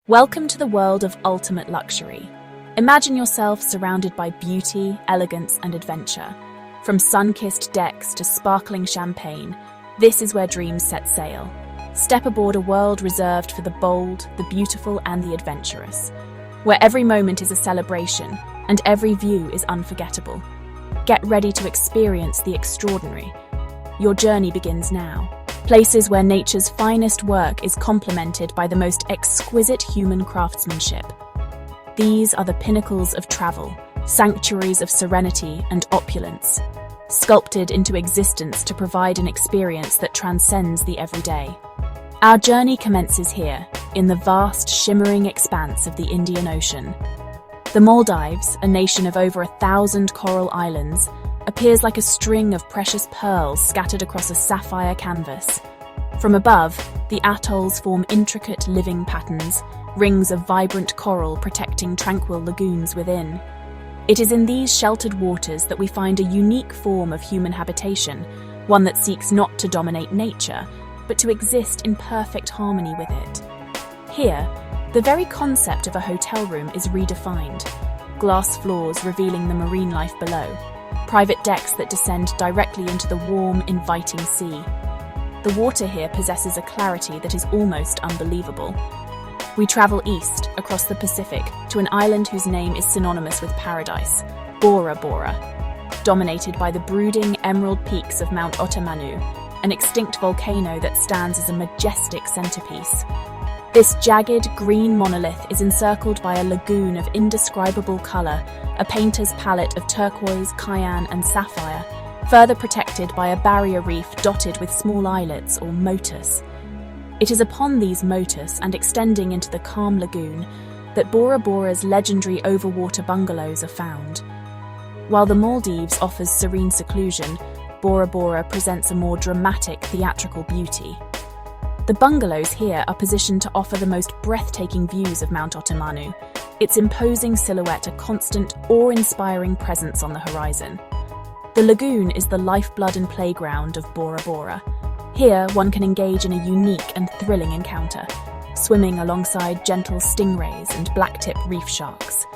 Welcome to the world of ultimate luxury. Imagine yourself surrounded by beauty, elegance, and adventure. From sun-kissed decks to sparkling champagne, this is where dreams set sail. Step aboard a world reserved for the bold, the beautiful, and the adventurous, where every moment is a celebration and every view is unforgettable. Get ready to experience the extraordinary. Your journey begins now. Places where nature's finest work is complemented by the most exquisite human craftsmanship. These are the pinnacles of travel, sanctuaries of serenity and opulence, sculpted into existence to provide an experience that transcends the everyday. Our journey commences here, in the vast, shimmering expanse of the Indian Ocean. The Maldives, a nation of over 1,000 coral islands, appears like a string of precious pearls scattered across a sapphire canvas. From above, the atolls form intricate living patterns, rings of vibrant coral protecting tranquil lagoons within. It is in these sheltered waters that we find a unique form of human habitation, one that seeks not to dominate nature, but to exist in perfect harmony with it. Here, the very concept of a hotel room is redefined, glass floors revealing the marine life below, private decks that descend directly into the warm, inviting sea. The water here possesses a clarity that is almost unbelievable. We travel east, across the Pacific, to an island whose name is synonymous with paradise, Bora Bora, dominated by the brooding emerald peaks of Mount Otamanu, an extinct volcano that stands as a majestic centerpiece. This jagged, green monolith is encircled by a lagoon of indescribable color, a painter's palette of turquoise, cyan, and sapphire, further protected by a barrier reef dotted with small islets or motus. It is upon these motus and extending into the calm lagoon that Bora Bora's legendary overwater bungalows are found. While the Maldives offers serene seclusion, Bora Bora presents a more dramatic theatrical beauty. The bungalows here are positioned to offer the most breathtaking views of Mount Otamanu, its imposing silhouette a constant, awe-inspiring presence on the horizon. The lagoon is the lifeblood and playground of Bora Bora. Here, one can engage in a unique and thrilling encounter, swimming alongside gentle stingrays and blacktip reef sharks.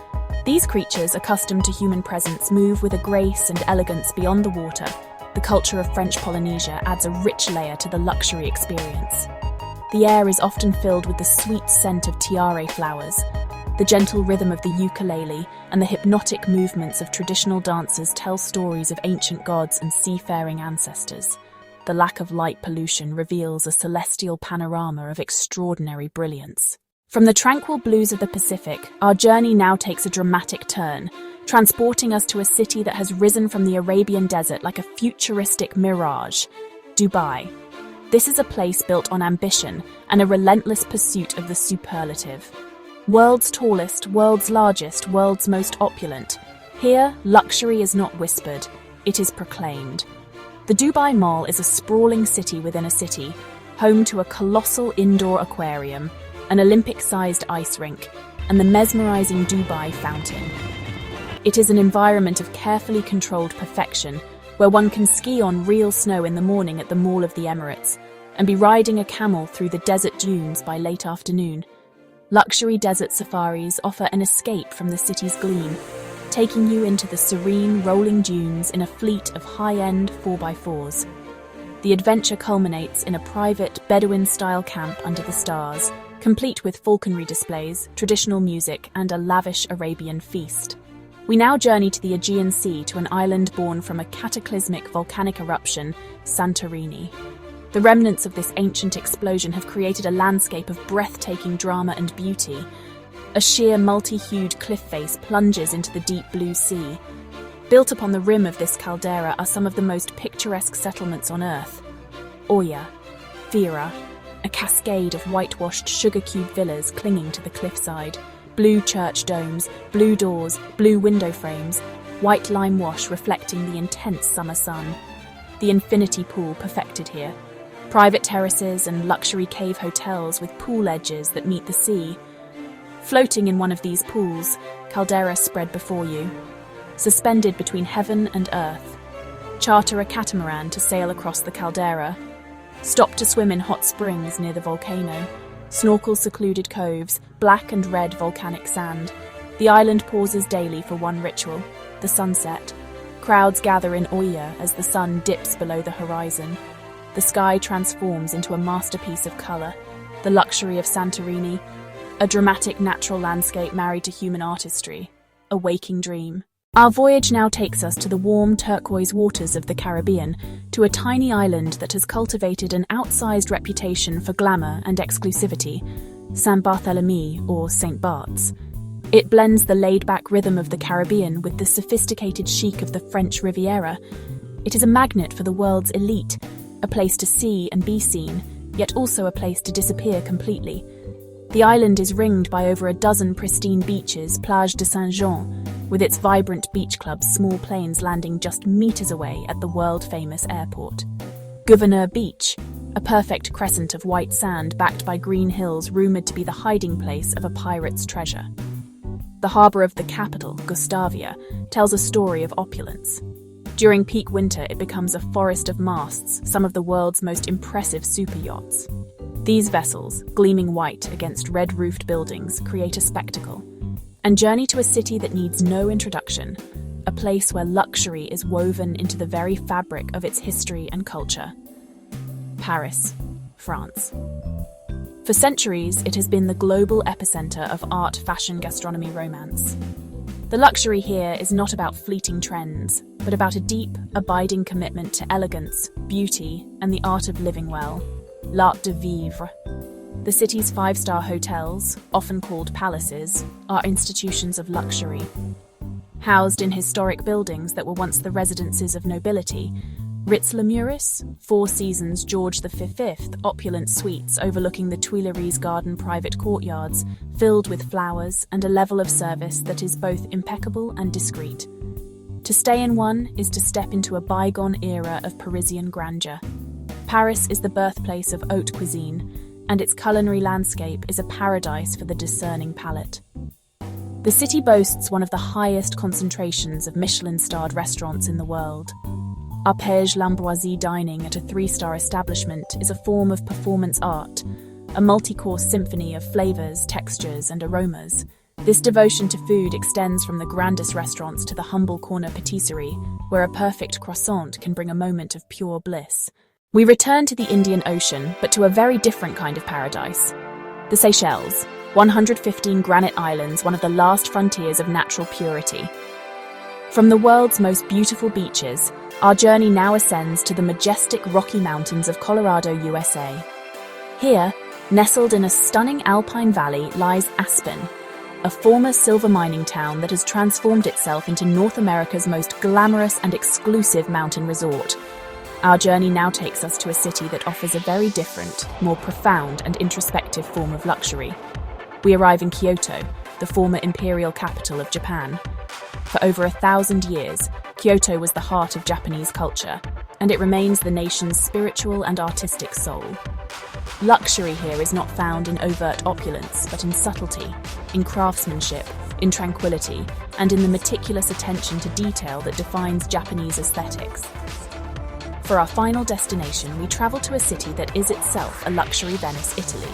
These creatures, accustomed to human presence, move with a grace and elegance beyond the water. The culture of French Polynesia adds a rich layer to the luxury experience. The air is often filled with the sweet scent of tiare flowers. The gentle rhythm of the ukulele and the hypnotic movements of traditional dancers tell stories of ancient gods and seafaring ancestors. The lack of light pollution reveals a celestial panorama of extraordinary brilliance. From the tranquil blues of the Pacific, our journey now takes a dramatic turn, transporting us to a city that has risen from the Arabian desert like a futuristic mirage, Dubai. This is a place built on ambition and a relentless pursuit of the superlative. World's tallest, world's largest, world's most opulent. Here, luxury is not whispered, it is proclaimed. The Dubai Mall is a sprawling city within a city, home to a colossal indoor aquarium, an Olympic-sized ice rink, and the mesmerizing Dubai Fountain. It is an environment of carefully controlled perfection, where one can ski on real snow in the morning at the Mall of the Emirates, and be riding a camel through the desert dunes by late afternoon. Luxury desert safaris offer an escape from the city's gleam, taking you into the serene, rolling dunes in a fleet of high-end 4x4s. The adventure culminates in a private, Bedouin-style camp under the stars, complete with falconry displays, traditional music, and a lavish Arabian feast. We now journey to the Aegean Sea, to an island born from a cataclysmic volcanic eruption, Santorini. The remnants of this ancient explosion have created a landscape of breathtaking drama and beauty. A sheer multi-hued cliff face plunges into the deep blue sea. Built upon the rim of this caldera are some of the most picturesque settlements on Earth. Oya, Fira, a cascade of whitewashed sugar-cube villas clinging to the cliffside, blue church domes, blue doors, blue window frames, white lime wash reflecting the intense summer sun. The infinity pool perfected here. Private terraces and luxury cave hotels with pool edges that meet the sea. Floating in one of these pools, caldera spread before you. Suspended between heaven and earth. Charter a catamaran to sail across the caldera. Stop to swim in hot springs near the volcano. Snorkel secluded coves, black and red volcanic sand. The island pauses daily for one ritual, the sunset. Crowds gather in Oya as the sun dips below the horizon. The sky transforms into a masterpiece of colour, the luxury of Santorini, a dramatic natural landscape married to human artistry, a waking dream. Our voyage now takes us to the warm turquoise waters of the Caribbean, to a tiny island that has cultivated an outsized reputation for glamour and exclusivity, Saint Barthélemy or St. Bart's. It blends the laid-back rhythm of the Caribbean with the sophisticated chic of the French Riviera. It is a magnet for the world's elite, a place to see and be seen, yet also a place to disappear completely. The island is ringed by over a dozen pristine beaches, Plage de Saint-Jean, with its vibrant beach clubs, small planes landing just meters away at the world-famous airport. Gouverneur Beach, a perfect crescent of white sand backed by green hills rumoured to be the hiding place of a pirate's treasure. The harbour of the capital, Gustavia, tells a story of opulence. During peak winter, it becomes a forest of masts, some of the world's most impressive super yachts. These vessels, gleaming white against red-roofed buildings, create a spectacle. And journey to a city that needs no introduction, a place where luxury is woven into the very fabric of its history and culture. Paris, France. For centuries, it has been the global epicenter of art, fashion, gastronomy, romance. The luxury here is not about fleeting trends, but about a deep, abiding commitment to elegance, beauty, and the art of living well. L'art de vivre. The city's five-star hotels, often called palaces, are institutions of luxury. Housed in historic buildings that were once the residences of nobility, Ritz-Le Muris, Four Seasons George V, opulent suites overlooking the Tuileries garden private courtyards, filled with flowers and a level of service that is both impeccable and discreet. To stay in one is to step into a bygone era of Parisian grandeur. Paris is the birthplace of haute cuisine, and its culinary landscape is a paradise for the discerning palate. The city boasts one of the highest concentrations of Michelin-starred restaurants in the world. Arpège l'Ambroisie dining at a 3-star establishment is a form of performance art, a multi-course symphony of flavors, textures, and aromas. This devotion to food extends from the grandest restaurants to the humble corner patisserie, where a perfect croissant can bring a moment of pure bliss. We return to the Indian Ocean, but to a very different kind of paradise. The Seychelles, 115 granite islands, one of the last frontiers of natural purity. From the world's most beautiful beaches, our journey now ascends to the majestic Rocky Mountains of Colorado, USA. Here, nestled in a stunning alpine valley, lies Aspen, a former silver mining town that has transformed itself into North America's most glamorous and exclusive mountain resort. Our journey now takes us to a city that offers a very different, more profound and introspective form of luxury. We arrive in Kyoto, the former imperial capital of Japan. For over 1,000 years, Kyoto was the heart of Japanese culture, and it remains the nation's spiritual and artistic soul. Luxury here is not found in overt opulence, but in subtlety, in craftsmanship, in tranquility, and in the meticulous attention to detail that defines Japanese aesthetics. For our final destination, we travel to a city that is itself a luxury Venice, Italy.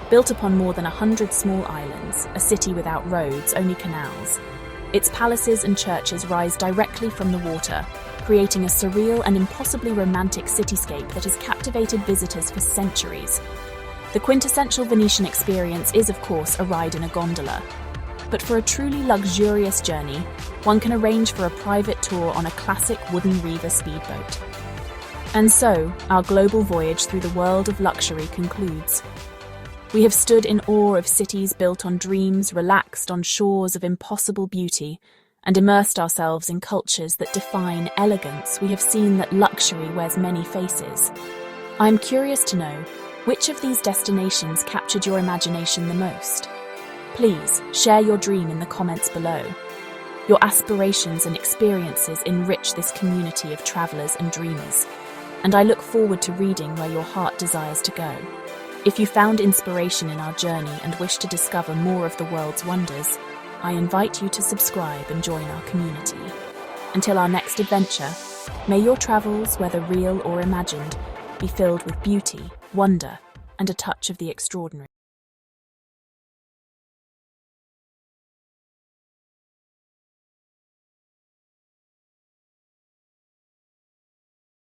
Built upon more than 100 small islands, a city without roads, only canals. Its palaces and churches rise directly from the water, creating a surreal and impossibly romantic cityscape that has captivated visitors for centuries. The quintessential Venetian experience is, of course, a ride in a gondola. But for a truly luxurious journey, one can arrange for a private tour on a classic wooden Riva speedboat. And so, our global voyage through the world of luxury concludes. We have stood in awe of cities built on dreams, relaxed on shores of impossible beauty, and immersed ourselves in cultures that define elegance. We have seen that luxury wears many faces. I am curious to know, which of these destinations captured your imagination the most? Please share your dream in the comments below. Your aspirations and experiences enrich this community of travelers and dreamers, and I look forward to reading where your heart desires to go. If you found inspiration in our journey and wish to discover more of the world's wonders, I invite you to subscribe and join our community. Until our next adventure, may your travels, whether real or imagined, be filled with beauty, wonder, and a touch of the extraordinary.